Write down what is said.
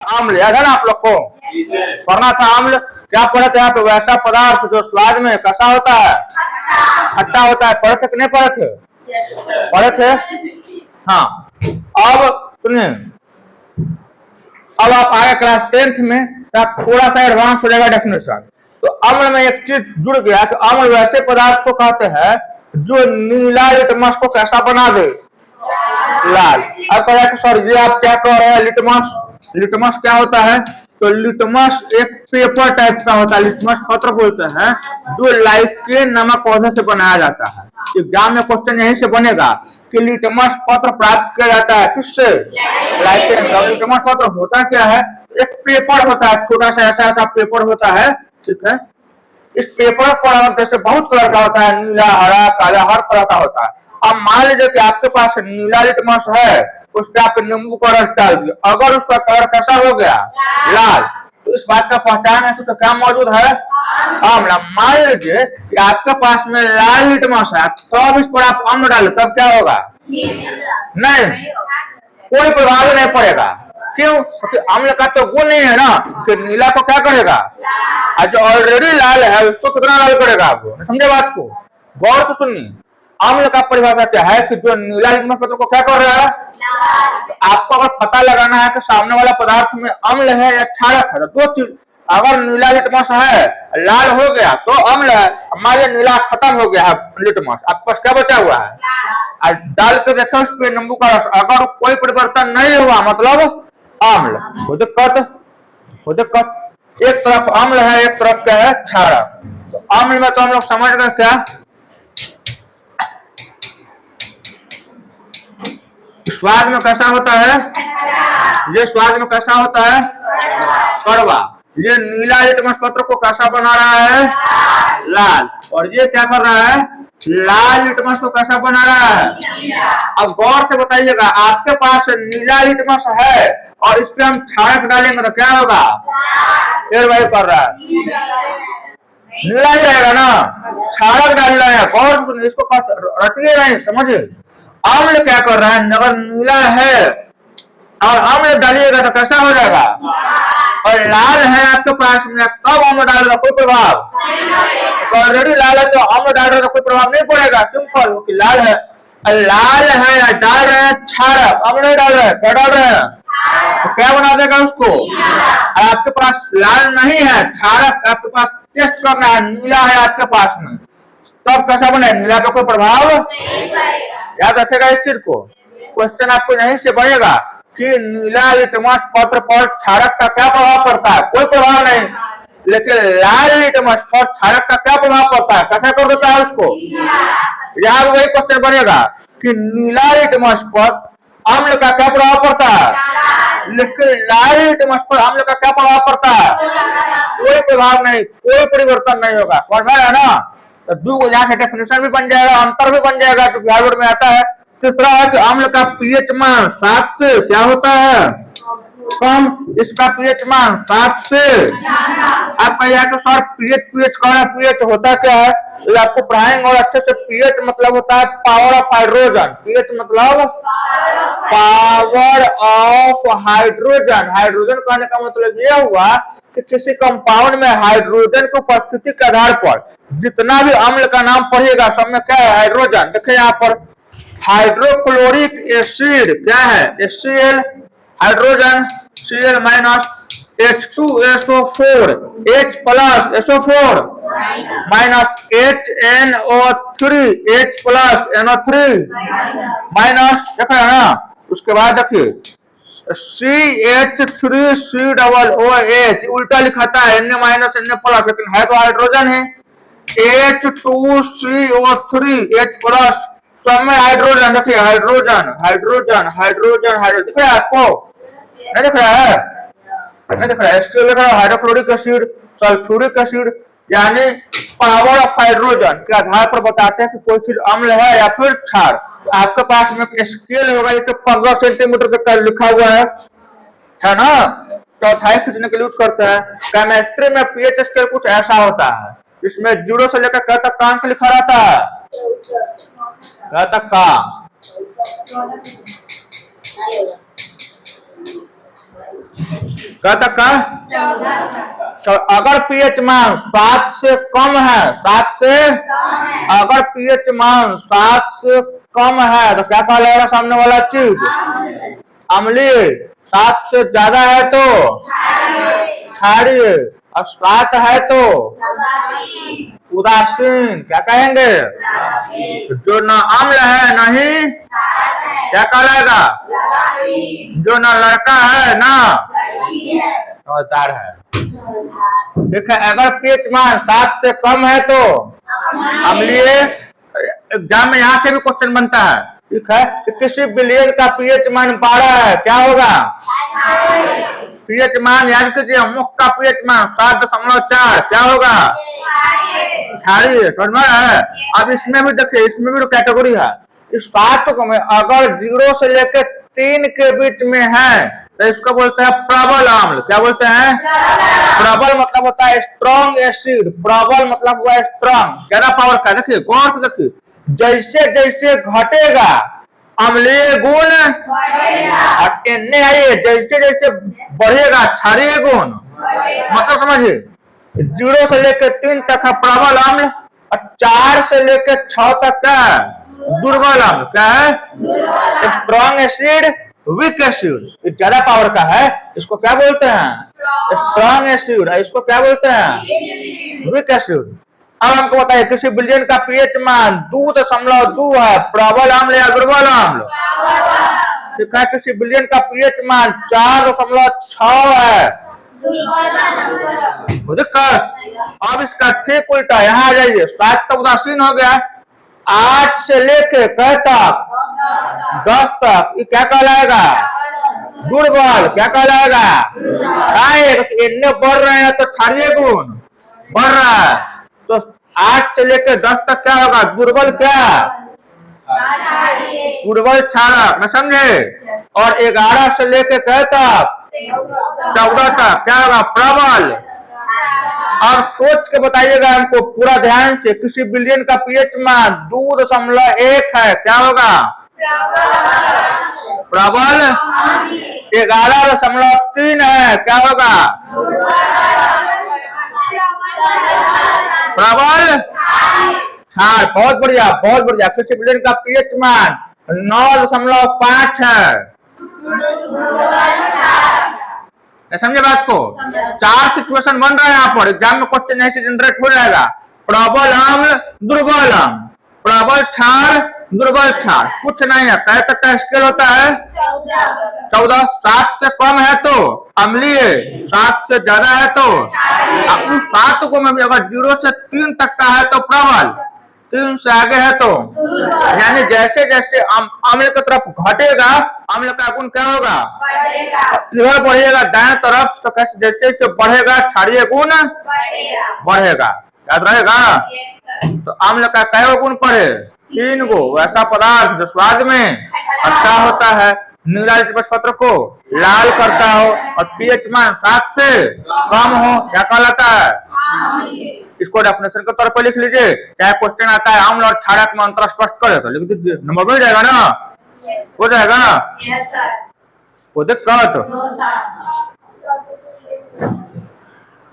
अम्ल याद है ना आप लोग को? पढ़ना था अम्ल। क्या पढ़े थे? तो वैसा पदार्थ जो स्वाद में कैसा होता है? खट्टा होता है। पढ़े थे कि नहीं पढ़े थे? पढ़े थे। हाँ, अब सुनिए, अब आप आगे क्लास 10th में थोड़ा सा एडवांस हो जाएगा डेफिनेशन। तो अम्ल में एक चीज जुड़ गया कि अम्ल वैसे पदार्थ को कहते हैं जो नीला लिटमस को कैसा बना दे? लाल। अब कहा कि सर ये आप क्या कह रहे हैं? लिटमस, लिटमस क्या होता है? तो लिटमस एक पेपर टाइप का होता है, लिटमस पत्र बोलते हैं, जो लाइकेन नामक पौधे से बनाया जाता है। एग्जाम में क्वेश्चन यहीं से बनेगा कि लिटमस पत्र प्राप्त किया जाता है किससे? लाइकेन। लिटमस पत्र होता क्या है? एक पेपर होता है, छोटा सा ऐसा ऐसा पेपर होता है, ठीक है। इस पेपर पर जैसे बहुत कलर का होता है, नीला, हरा, काला, हर तरह का होता है। अब मान लीजिए कि आपके पास नीला लिटमस है, उस पर आप नींबू का रस डाल दिए, अगर उसका कलर कैसा हो गया? लाल। तो इस बात का पहचान है तो क्या मौजूद है? अम्ल। मान लीजिए कि आपके पास में लाल लिटमस है, तब इस पर आप अम्ल डाले, तब क्या होगा? नहीं, कोई प्रभाव नहीं पड़ेगा। क्यों? क्योंकि अम्ल का तो गुण नहीं है ना कि नीला को क्या करेगा, जो ऑलरेडी लाल है उसको कितना लाल करेगा? आपको समझे बात को? गौर से सुनिए, अम्ल का परिभाषा क्या है कि जो नीला लिटमस पत्र को क्या कर रहा है? तो आपको अगर पता लगाना है कि सामने वाला पदार्थ में अम्ल है या क्षारक है, तो दो चीज, अगर नीला लिटमस है, लाल हो गया तो अम्ल है, हमारे नीला खत्म हो गया है लिटमस, आपके पास क्या बचा हुआ है? और डाल के देखो उस पर नींबू का रस, अगर कोई परिवर्तन नहीं हुआ मतलब अम्ल। हो दिक्कत। एक तरफ अम्ल है, एक तरफ क्या है? क्षारक। तो अम्ल में तो हम लोग समझ गए क्या? स्वाद में कैसा होता है? ये स्वाद में कैसा होता है? कड़वा। ये नीला लिटमस पत्र को कैसा बना रहा है? लाल। और ये क्या कर रहा है? लाल लिटमस को कैसा बना रहा है? अब गौर से बताइएगा, आपके पास नीला लिटमस है और इस पे हम क्षारक डालेंगे तो क्या होगा? वही कर रहा है, नीला ही रहेगा ना। क्षारक डाल रहा है, गौर से इसको रटिए नहीं, समझिए। अम्ल क्या कर रहा है? अगर नीला है और अम्ल डालिएगा तो कैसा हो जाएगा? और लाल है आपके पास में, तब अम्ल डालेगा, कोई प्रभाव? ऑलरेडी लाल है तो अम्ल डाल रहे तो कोई प्रभाव नहीं पड़ेगा, सिंपल, क्योंकि लाल है। लाल है या डाल रहे हैं क्षारक, अम्ल नहीं डाल रहे हैं, क्या डाल रहे हैं? तो क्या बना देगा उसको? आपके पास लाल नहीं है, क्षारक आपके पास टेस्ट करना है, नीला है आपके पास में, तब कैसा बने? नीला का कोई प्रभाव? याद रखेगा इस चीज को। क्वेश्चन आपको यहीं से बनेगा कि नीला लिटमस पत्र पर क्षारक का क्या प्रभाव पड़ता है? कोई प्रभाव नहीं। लेकिन लाल लिटमस पर क्षारक का क्या प्रभाव पड़ता है? कैसा कर देता है उसको? यहाँ वही क्वेश्चन बनेगा कि नीला लिटमस पर अम्ल का क्या प्रभाव पड़ता है, लेकिन लाल लिटमस पर अम्ल का क्या प्रभाव पड़ता है? कोई प्रभाव नहीं, कोई परिवर्तन नहीं होगा। समझ में आया ना? तो दो यहाँ से डेफिनेशन भी बन जाएगा, अंतर भी बन जाएगा, जो बिहार बोर्ड में आता है। तीसरा है कि अम्ल का पीएच मान 7 से क्या होता है? कम। इसका पीएच मान 7 से। आप कहिए तो सर पीएच कौन है? पीएच होता क्या है? तो आपको पढ़ाएंगे और अच्छे से। पीएच मतलब होता है पावर ऑफ हाइड्रोजन। पीएच मतलब पावर ऑफ हाइड्रोजन। हाइड्रोजन कहने का मतलब यह हुआ कि किसी कंपाउंड में हाइड्रोजन की उपस्थिति के आधार पर जितना भी अम्ल का नाम पढ़िएगा सब में क्या है? हाइड्रोजन। देखिए यहाँ पर हाइड्रोक्लोरिक एसिड क्या है? HCl, hydrogen Cl minus, H2SO4, H plus SO4 minus, HNO3, H plus NO3 minus, देखा है ना। उसके बाद देखिए CH3COOH उल्टा लिखाता है, Na माइनस Na प्लस, लेकिन है तो हाइड्रोजन है। H2CO3 H प्लस, सब में हाइड्रोजन। देखिए हाइड्रोजन हाइड्रोजन हाइड्रोजन हाइड्रोजन, दिख रहा है आपको? नहीं दिख रहा है? नहीं दिख रहा है। इसके लिखा है हाइड्रोक्लोरिक एसिड, सल्फ्यूरिक एसिड, यानी पावर ऑफ हाइड्रोजन के आधार पर बताते हैं कि कोई चीज अम्ल है या फिर क्षार। तो आपके पास में स्केल होगा, ये तो 15 सेंटीमीटर तक का लिखा हुआ है ना। चौथाई खींचने के लिए यूज करते हैं। केमिस्ट्री में पीएच स्केल कुछ ऐसा होता है, इसमें 0 से लेकर क्या तक का अंक लिखा रहता है? क्या तक का? क्या तक का? तो अगर पीएच मान 7 से कम है, 7 से अगर पीएच मान 7 से कम है तो क्या कहलाएगा सामने वाला चीज? अम्लीय। 7 से ज्यादा है तो क्षारीय, और 7 है तो उदासीन। क्या कहेंगे? जो न अम्ल है नहीं क्या कहलाएगा? जो न लड़का है ना समझदार है। ठीक है, अगर पीएच मान 7 से कम है तो अम्लीय। एग्जाम में यहाँ से भी क्वेश्चन बनता है। ठीक है, कि किसी विलयन का पीएच मान 12 है, क्या होगा? पीएच मान याद कीजिए, मुख का पीएच मान 7.4 क्या होगा? क्षारीय। समझ में है? अब इसमें भी देखिए, इसमें भी कैटेगरी है। इस 7 को में अगर 0 से लेकर 3 के बीच में है तो इसको बोलते हैं प्रबल अम्ल। क्या बोलते हैं? प्रबल मतलब होता है स्ट्रॉन्ग एसिड। प्रबल मतलब हुआ स्ट्रॉन्ग, ज्यादा पावर का। देखिए गौर से देखिए, जैसे जैसे घटेगा अम्लीय गुण और आइए जैसे जैसे बढ़ेगा क्षारीय गुण। मतलब समझिए, 0 से लेकर 3 तक है प्रबल अम्ल और 4 से लेकर 6 तक का दुर्बल अम्ल। क्या है? Strong acid, weak acid. ज्यादा पावर का है, इसको क्या बोलते हैं? Strong acid. इसको क्या बोलते हैं? Weak acid. अब हमको बताइए, किसी विलयन का पीएच मान 2.2 है, प्रबल अम्ल या दुर्बल अम्ल? ठीक है, किसी विलयन का पीएच मान 4.6 है, दिक्कत। अब इसका ठीक उल्टा यहाँ आ जाइए, 7 तक उदासीन हो गया, 8 से लेके कै तक? 10 तक। ये क्या कहलाएगा? दुर्बल। क्या कहलाएगा? इतने बढ़ रहे हैं तो क्षारीय गुण बढ़ रहा है, तो 8 से लेकर 10 तक क्या होगा? दुर्बल। क्या? दुर्बल क्षारक। न समझे? और 11 से लेकर कै तक? 14 तक क्या होगा? प्रबल। और सोच के बताइएगा हमको पूरा ध्यान से, किसी विलयन का पीएच मान 2.1 है, क्या होगा? प्रबल। 11.3 है, क्या होगा? प्रबल क्षार। बहुत बढ़िया, बहुत बढ़िया। किसी विलयन का पीएच मान 9.5 है, समझे बात को? 4 सिचुएशन बन रहा है यहाँ पर, एग्जाम में क्वेश्चन ऐसे जनरेट हो जाएगा। प्रबल अम्ल, दुर्बल अम्ल, प्रबल क्षार, दुर्बल क्षार। कुछ नहीं है। कै तक का स्केल होता है? 14। 7 से कम है तो अम्लीय, 7 से ज्यादा है तो 7 को में भी अगर 0 से 3 तक का है तो प्रबल, 3 से आगे है तो यानी जैसे जैसे अम्ल की तरफ घटेगा अम्ल का गुण क्या होगा? इधर बढ़ेगा दाएं तरफ तो कैसे जैसे जैसे बढ़ेगा क्षारीय गुण बढ़ेगा। याद रहेगा? तो अम्ल का कै गुण पड़े? 3 गो। ऐसा पदार्थ जो स्वाद में अच्छा होता है, नीला लिटमस पत्र को लाल करता हो और पीएच मान 7 से कम हो, क्या कहलाता है? इसको डेफिनेशन के तौर पर लिख लीजिए। क्या क्वेश्चन आता है अम्ल और क्षारक में अंतर स्पष्ट करे तो लिख दीजिए, नंबर मिल जाएगा ना? हो जाएगा? कोई दिक्कत?